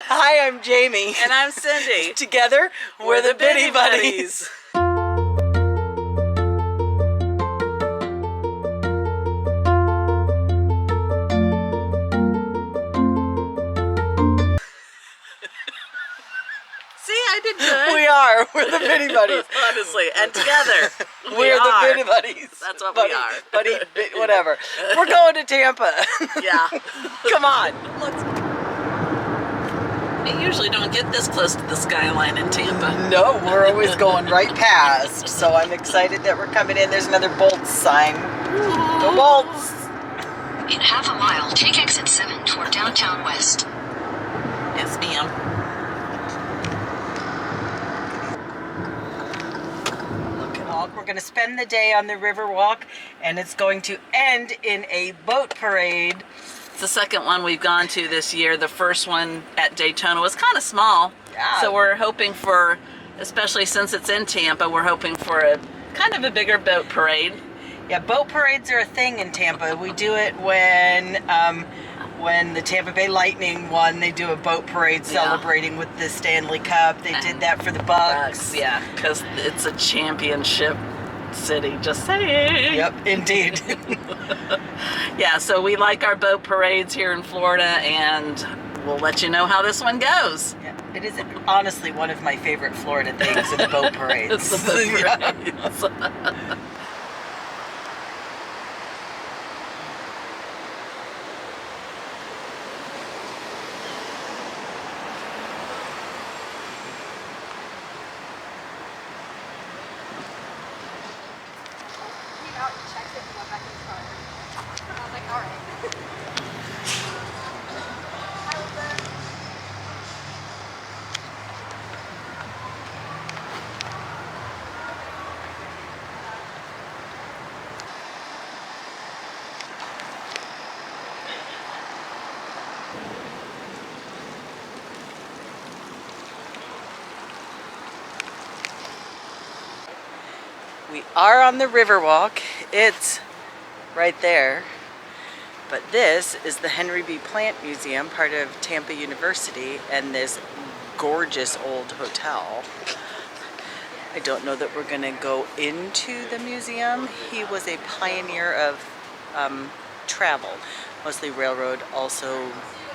Hi, I'm Jamie. And I'm Cindy. Together, we're the Biddy Buddies. See, I did good. We are. We're the Biddy Buddies. Honestly, and together, We're the Biddy Buddies. That's what buddy, we are. Buddy, whatever. We're going to Tampa. Yeah. Come on. Let's. We usually don't get this close to the skyline in Tampa. No, we're always going right past. So I'm excited that we're coming in. There's another Bolts sign. Go Bolts. In half a mile, take exit 7 toward downtown west. Yes, ma'am. We're going to spend the day on the Riverwalk, and it's going to end in a boat parade. It's the second one we've gone to this year. The first one at Daytona was kind of small. Yeah. So we're hoping for, especially since it's in Tampa, we're hoping for a kind of a bigger boat parade. Yeah, boat parades are a thing in Tampa. We do it when the Tampa Bay Lightning won. They do a boat parade celebrating with the Stanley Cup. They did that for the Bucks. Yeah, because it's a championship city, just saying. Yep, indeed. Yeah, so we like our boat parades here in Florida, and we'll let you know how this one goes. Yeah, it is honestly one of my favorite Florida things, are the boat parades. It's the boat parades. We are on the Riverwalk. It's right there. But this is the Henry B. Plant Museum, part of Tampa University, and this gorgeous old hotel. I don't know that we're gonna go into the museum. He was a pioneer of travel, mostly railroad, also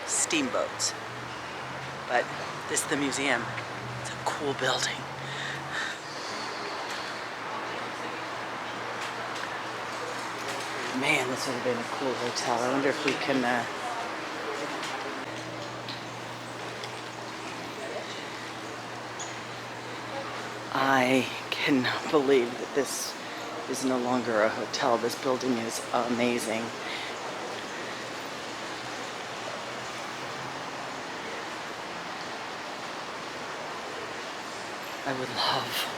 steamboats. But this is the museum. It's a cool building. Man, this would have been a cool hotel. I wonder if we can I cannot believe that this is no longer a hotel. This building is amazing. I would love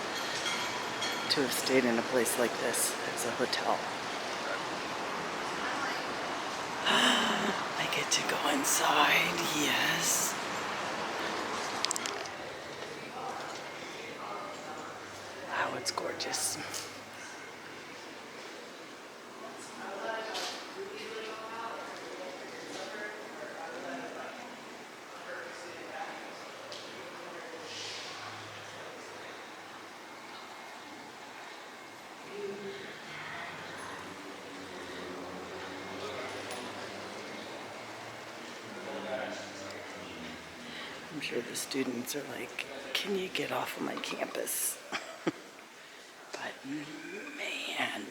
to have stayed in a place like this as a hotel. I get to go inside, yes. Wow, it's gorgeous. I'm sure the students are like, can you get off of my campus? But man.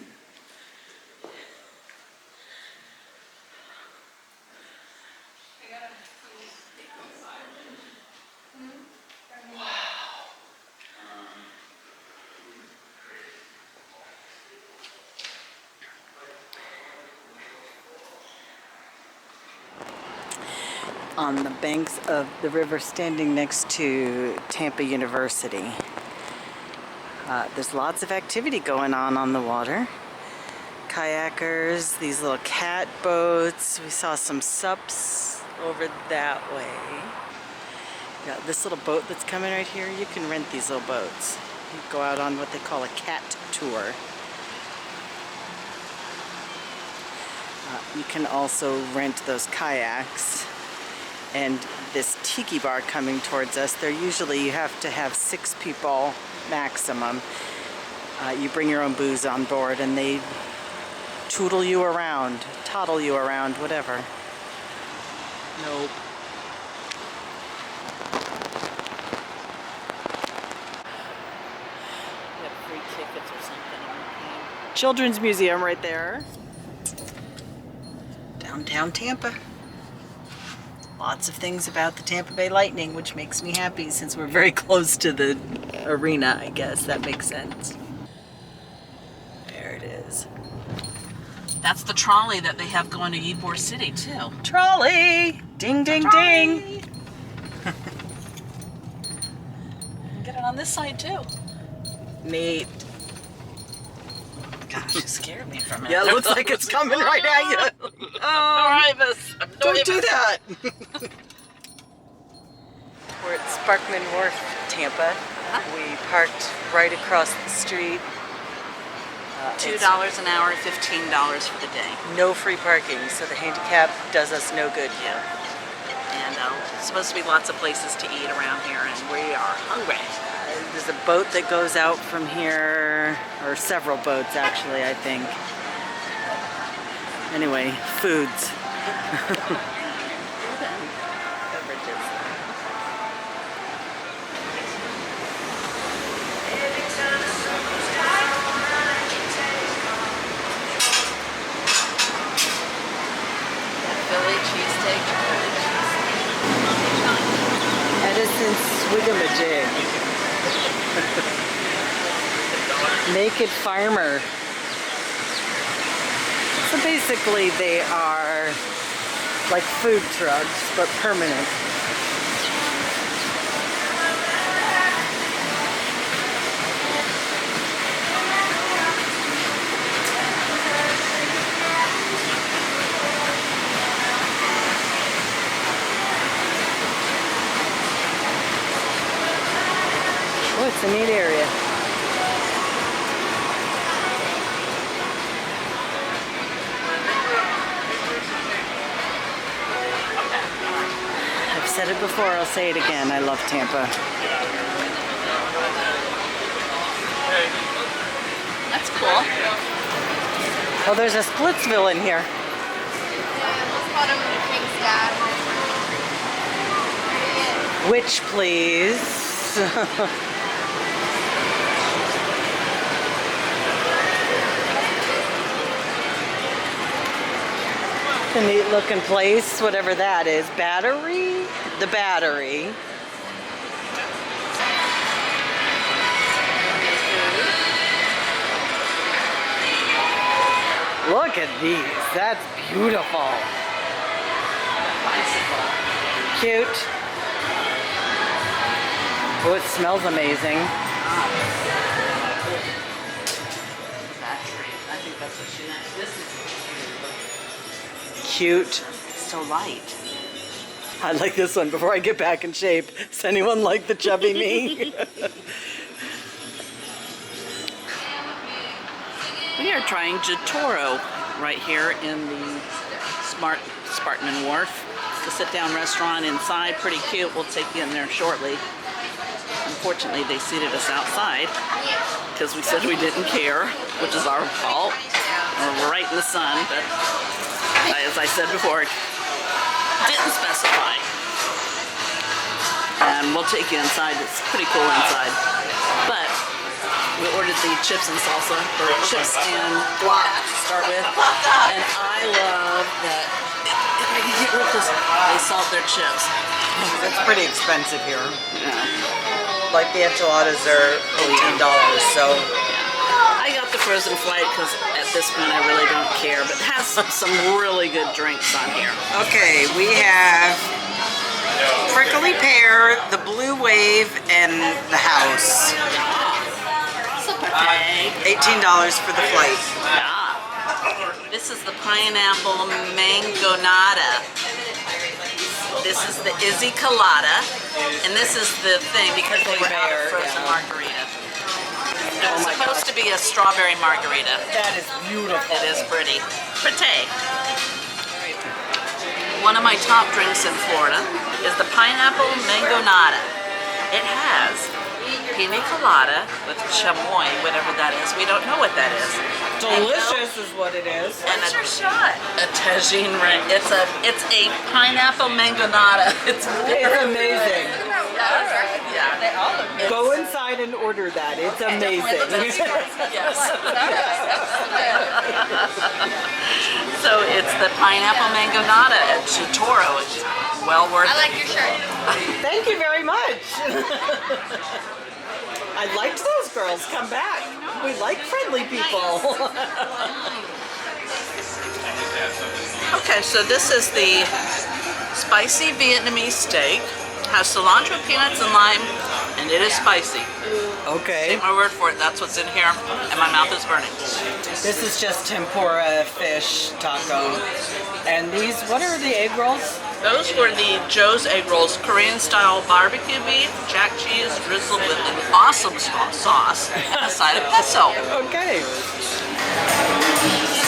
Wow. On the banks of the river, standing next to Tampa University. There's lots of activity going on the water. Kayakers, these little cat boats. We saw some sups over that way. Yeah, this little boat that's coming right here, you can rent these little boats. You go out on what they call a cat tour. You can also rent those kayaks, and this tiki bar coming towards us. They're usually, you have to have 6 people maximum. You bring your own booze on board and they toodle you around, toddle you around, whatever. Nope. You have free tickets or something. Children's Museum right there. Downtown Tampa. Lots of things about the Tampa Bay Lightning, which makes me happy since we're very close to the arena, I guess. That makes sense. There it is. That's the trolley that they have going to Ybor City, too. Trolley! Ding, ding, ding! Get it on this side, too. Neat. Gosh, it scared me for a minute. Yeah, it looks like it's coming right at you. Don't do that. We're at Sparkman Wharf, Tampa. We parked right across the street. $2 an hour, $15 for the day. No free parking, so the handicap does us no good. Yeah. And supposed to be lots of places to eat around here, and we are hungry. There's a boat that goes out from here, or several boats actually, I think. Anyway, foods. Philly cheesesteak, Edison Swigamajig. Naked Farmer. So basically they are like food trucks, but permanent. Oh, it's a neat area. I've said it before, I'll say it again. I love Tampa. That's cool. Oh, there's a Splitsville in here. Which, please? A neat looking place, whatever that is. Battery? The Battery. Look at these. That's beautiful. Cute. Oh, it smells amazing. I think that's what she meant. This is Cute. so light. I like this one before I get back in shape. Does anyone like the chubby me? We are trying Jatoro right here in the Sparkman Wharf. It's a sit-down restaurant inside, pretty cute. We'll take you in there shortly. Unfortunately, they seated us outside because we said we didn't care, which is our fault. We're right in the sun, but as I said before, didn't specify. And we'll take you inside. It's pretty cool inside. But we ordered the chips and salsa, or chips and guac to start with. And I love that, if I can get rid of this, they salt their chips. It's pretty expensive here. Yeah. Like the enchiladas are $18, so. I got the frozen flight because at this point I really don't care, but it has some really good drinks on here. Okay, we have prickly pear, the blue wave, and the house. $18 for the flight. Yeah. This is the pineapple mangonada. This is the Izzy Colada, and this is the thing because they were out of frozen margarita. It's supposed to be a strawberry margarita. That is beautiful. It is pretty. Pretty. one of my top drinks in Florida is the pineapple Mangonada. It has pina colada with chamoy, whatever that is. We don't know what that is. Delicious is what it is. And a shot. A tagine ring. It's a pineapple Mangonada. It's amazing. Yeah. Go inside and order that. It's amazing. Yes. So it's the pineapple Mangonada at Chitoro. It's well worth it. I like your shirt. Thank you very much. I liked those girls. Come back. We like friendly people. Okay, so this is the spicy Vietnamese steak. Has cilantro, peanuts, and lime, and it is spicy. Okay. Take my word for it, that's what's in here, and my mouth is burning. This is just tempura fish taco. And these, what are the egg rolls? Those were the Joe's egg rolls, Korean-style barbecue beef, jack cheese, drizzled with an awesome sauce, and a side of pesto. Okay.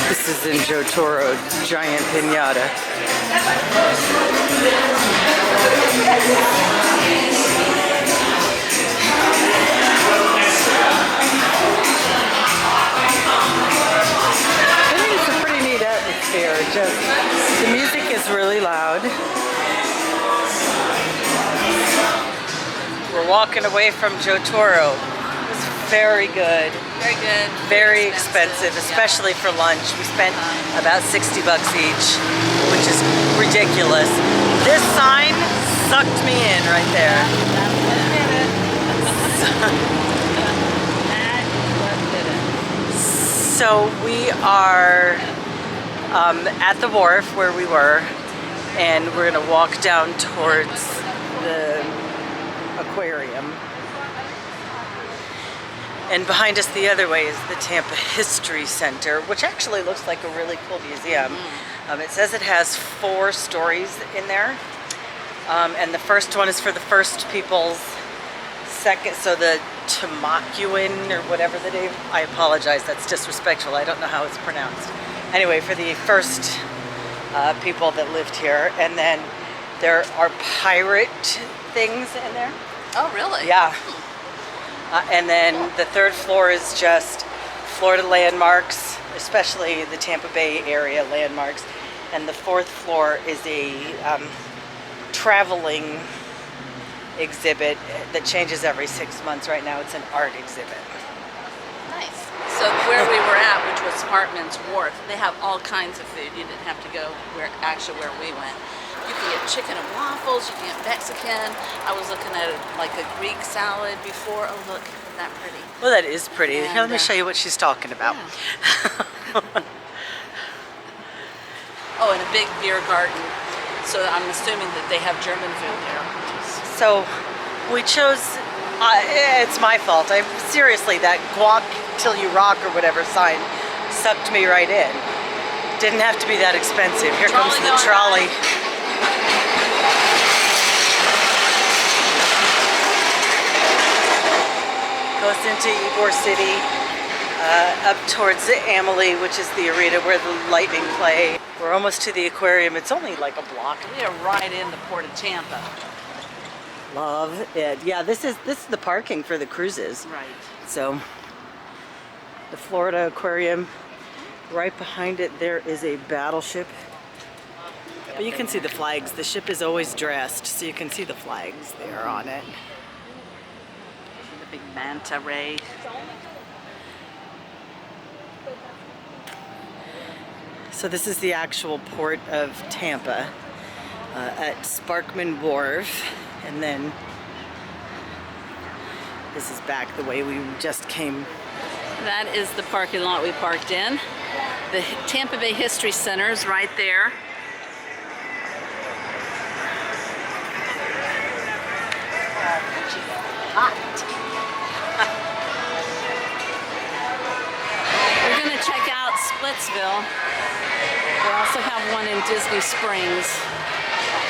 This is in Joe Toro, giant piñata. It's a pretty neat atmosphere. Just the music is really loud. We're walking away from Joe Toro. It was very good. Very good. Very expensive, especially for lunch. We spent about 60 bucks each, which is ridiculous. This sign sucked me in right there. So we are at the wharf where we were, and we're gonna walk down towards the aquarium. And behind us the other way is the Tampa History Center, which actually looks like a really cool museum. It says it has 4 stories in there. And the first one is for the first peoples. Second, so the Tamacuan or whatever the name, I apologize, that's disrespectful. I don't know how it's pronounced. Anyway, for the first people that lived here. And then there are pirate things in there. Oh, really? Yeah. And then the 3rd floor is just Florida landmarks, especially the Tampa Bay area landmarks. And the 4th floor is a traveling exhibit that changes every 6 months. Right now it's an art exhibit. Nice. So where we were at, which was Sparkman's Wharf, they have all kinds of food. You didn't have to go where we went. You can get chicken and waffles, you can get Mexican. I was looking at like a Greek salad before. Oh look, isn't that pretty? Well, that is pretty. And, Here, let me show you what she's talking about. Yeah. Oh, and a big beer garden. So I'm assuming that they have German food there. So we chose, it's my fault. Seriously, that guac till you rock or whatever sign sucked me right in. Didn't have to be that expensive. Here comes the trolley. Goes into Ybor City, up towards the Amalie, which is the arena where the Lightning play. We're almost to the aquarium. It's only like a block. We are right in the port of Tampa. Love it. Yeah, this is the parking for the cruises. Right. So the Florida Aquarium, right behind it there is a battleship. But you can see the flags. The ship is always dressed, so you can see the flags there on it. The big manta ray. So this is the actual port of Tampa at Sparkman Wharf, and then this is back the way we just came. That is the parking lot we parked in. The Tampa Bay History Center is right there. We're gonna check out Splitsville. We also have one in Disney Springs.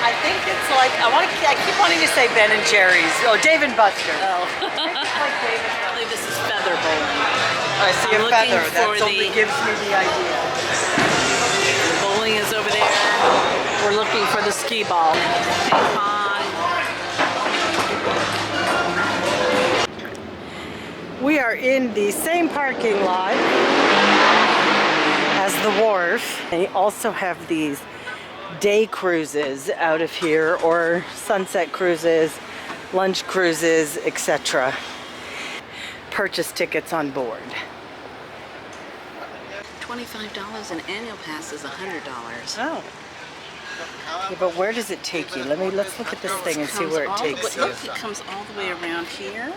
I think it's like, I keep wanting to say Ben and Jerry's. Oh, Dave and Buster. Oh. Like Dave and I Buster. believe this is feather bowling. I see I'm a looking feather. That for only gives me the idea. Bowling is over there. We're looking for the ski ball. Ping pong. We are in the same parking lot as the wharf. They also have these day cruises out of here, or sunset cruises, lunch cruises, etc. Purchase tickets on board. $25 and annual pass is $100. Oh. Okay, but where does it take you? Let's look at this thing and see where it takes you. Look, it comes all the way around here.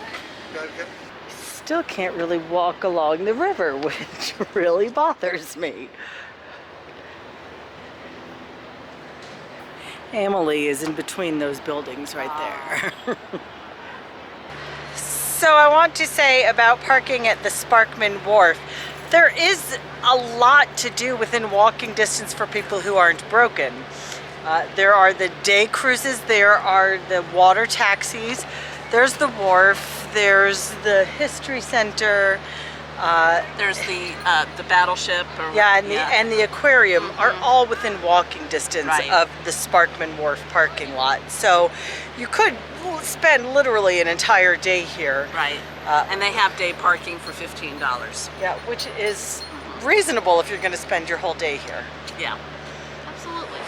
Still can't really walk along the river, which really bothers me. Emily is in between those buildings right there. So I want to say about parking at the Sparkman Wharf, there is a lot to do within walking distance for people who aren't broken. There are the day cruises, there are the water taxis, there's the wharf, there's the history center, There's the battleship. And the aquarium are all within walking distance of the Sparkman Wharf parking lot. So you could spend literally an entire day here. Right. And they have day parking for $15. Yeah, which is reasonable if you're going to spend your whole day here. Yeah. Absolutely.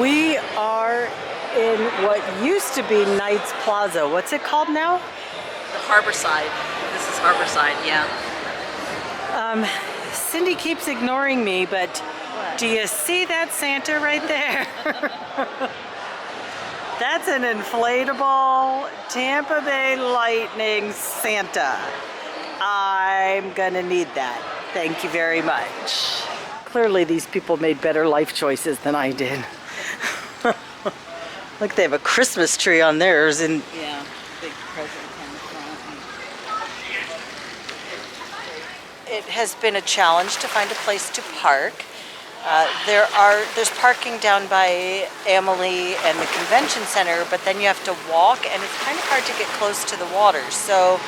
We are in what used to be Knights Plaza. What's it called now? The Harborside. This is Harborside, yeah. Cindy keeps ignoring me, but do you see that Santa right there? That's an inflatable Tampa Bay Lightning Santa. I'm gonna need that. Thank you very much. Clearly these people made better life choices than I did. Like they have a Christmas tree on theirs and yeah, big present in the front. It has been a challenge to find a place to park. There's parking down by Emily and the convention center, but then you have to walk and it's kind of hard to get close to the water. So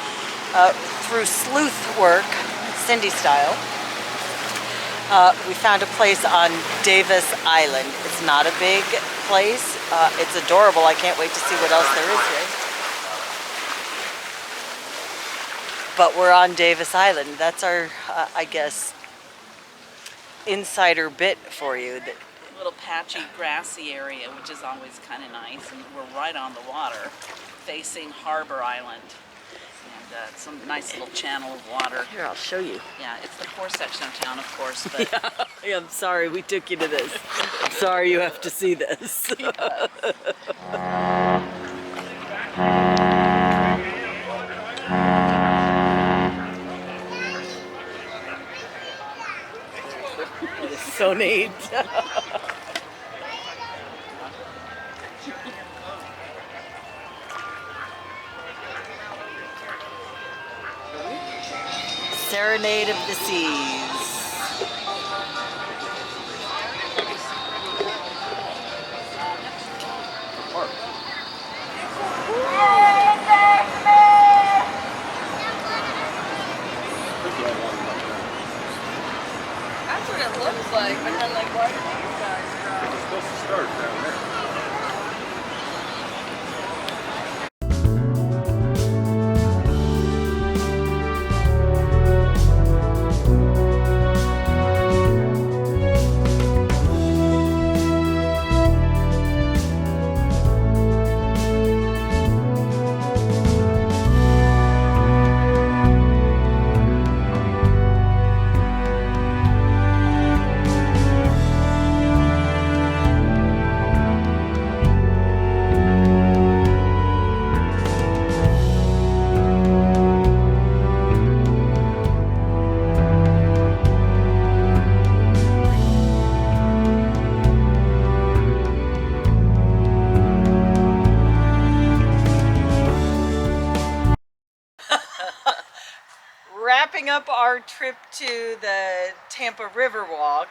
through sleuth work, Cindy style, we found a place on Davis Island. It's not a big place. It's adorable. I can't wait to see what else there is here. But we're on Davis Island. That's our, I guess, insider bit for you. A little patchy, grassy area, which is always kind of nice. And we're right on the water, facing Harbor Island. And some nice little channel of water. Here, I'll show you. Yeah, it's the poor section of town, of course. But Yeah, I'm sorry we took you to this. I'm sorry you have to see this. It is so neat. Serenade of the Seas. That's what it looks like, but then like why do these guys drive? It's supposed to start down there. Wrapping up our trip to the Tampa Riverwalk,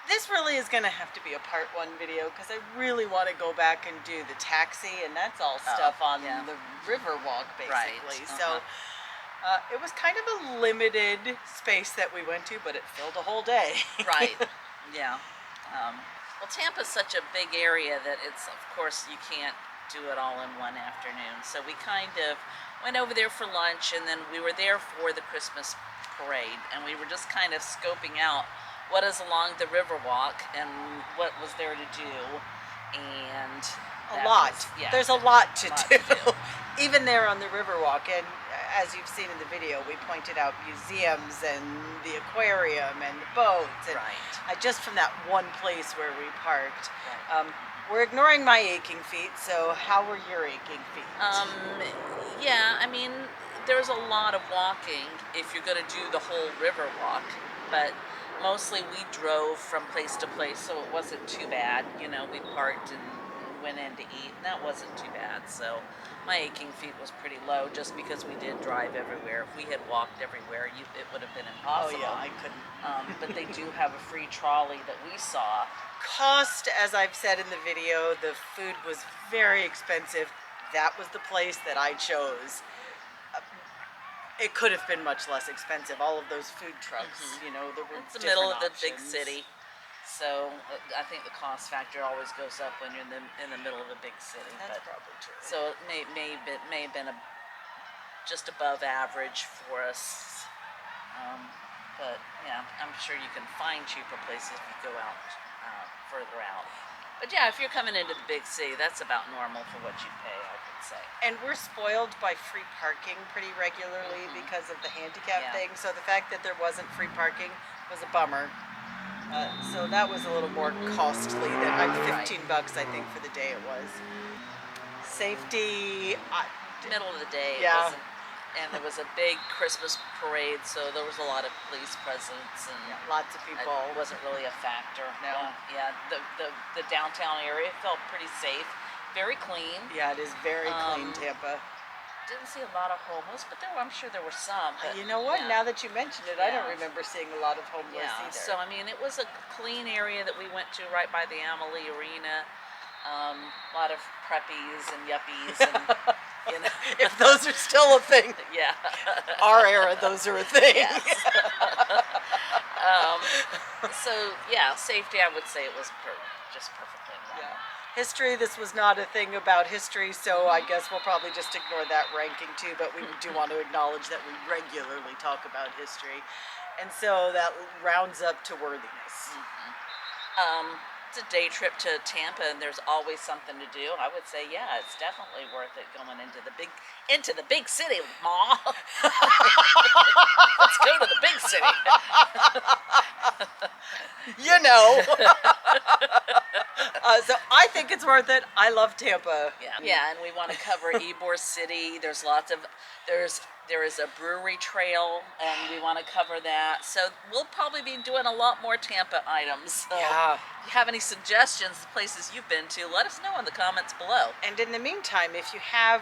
this really is going to have to be a part 1 video because I really want to go back and do the taxi, and that's all stuff on the Riverwalk basically. So it was kind of a limited space that we went to, but it filled a whole day. right, yeah. Well, Tampa's such a big area that it's, of course, you can't do it all in one afternoon. So we kind of went over there for lunch, and then we were there for the Christmas parade, and we were just kind of scoping out what is along the Riverwalk and what was there to do. And A lot. Yeah, There's a lot to lot do. to do. Even there on the Riverwalk, and as you've seen in the video, we pointed out museums and the aquarium and the boats. And Right. just from that one place where we parked. Right. We're ignoring my aching feet, so how were your aching feet? Yeah, I mean, there's a lot of walking if you're going to do the whole river walk, but mostly we drove from place to place, so it wasn't too bad. You know, we parked and went in to eat, and that wasn't too bad. So my aching feet was pretty low just because we did drive everywhere. If we had walked everywhere, it would have been Oh impossible. yeah, I couldn't. But they do have a free trolley that we saw. Cost, as I've said in the video, the food was very expensive. That was the place that I chose. It could have been much less expensive. All of those food trucks, you know, there were It's the middle of different the big options. city, so I think the cost factor always goes up when you're in the middle of a big city. That's But probably true. so it may have been just above average for us. But yeah, I'm sure you can find cheaper places if you go out further out. But yeah, if you're coming into the big city, that's about normal for what you pay, I would say. And we're spoiled by free parking pretty regularly because of the handicap Yeah. thing. So the fact that there wasn't free parking was a bummer. So that was a little more costly than $15 I think for the day it was. Safety, Middle of the day, Yeah. it wasn't, and there was a big Christmas parade, so there was a lot of police presence, and lots of people. it wasn't really a factor. No. Yeah, the downtown area felt pretty safe, very clean. Yeah, it is very clean, Um, Tampa. Didn't see a lot of homeless, but I'm sure there were some. But You know what? yeah. Now that you mention it, I don't Yeah. remember seeing a lot of homeless Yeah, either. so I mean, it was a clean area that we went to right by the Amalie Arena. A lot of preppies and yuppies, and you know, if those are still a thing, yeah. our era, those are a thing. Yes. So yeah, safety, I would say it was just perfectly normal. Yeah. History, this was not a thing about history, so I guess we'll probably just ignore that ranking too, but we do want to acknowledge that we regularly talk about history. And so that rounds up to worthiness. It's a day trip to Tampa, and there's always something to do. I would say, yeah, it's definitely worth it going into the big city, Ma. Let's go to the big city. You know. So I think it's worth it. I love Tampa. Yeah, and we want to cover Ybor City. There's there is a brewery trail, and we want to cover that. So we'll probably be doing a lot more Tampa items. So Yeah. if you have any suggestions, the places you've been to, let us know in the comments below. And in the meantime, if you have,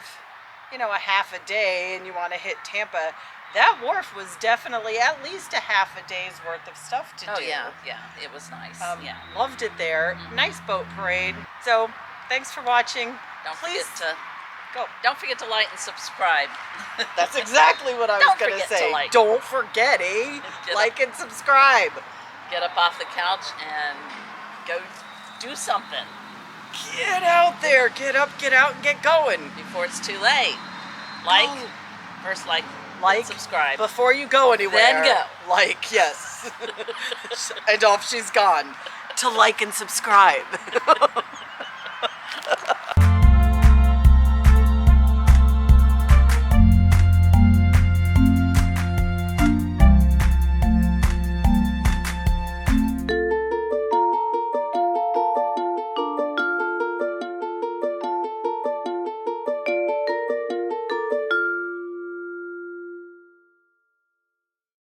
you know, a half a day and you want to hit Tampa, that wharf was definitely at least a half a day's worth of stuff to Oh do. yeah, it was nice. Yeah. Loved it there. Nice boat parade. So thanks for watching. Please go. Don't forget to like and subscribe. That's exactly what I was Don't going to forget to say. like. Don't forget, eh? Get Like and subscribe. Get up off the couch and go do something Get out there. Get up, get out, and get going. before it's too late. Like, Go. first Like, subscribe. before you go anywhere. Then go. Like, yes. And off she's gone. To like and subscribe.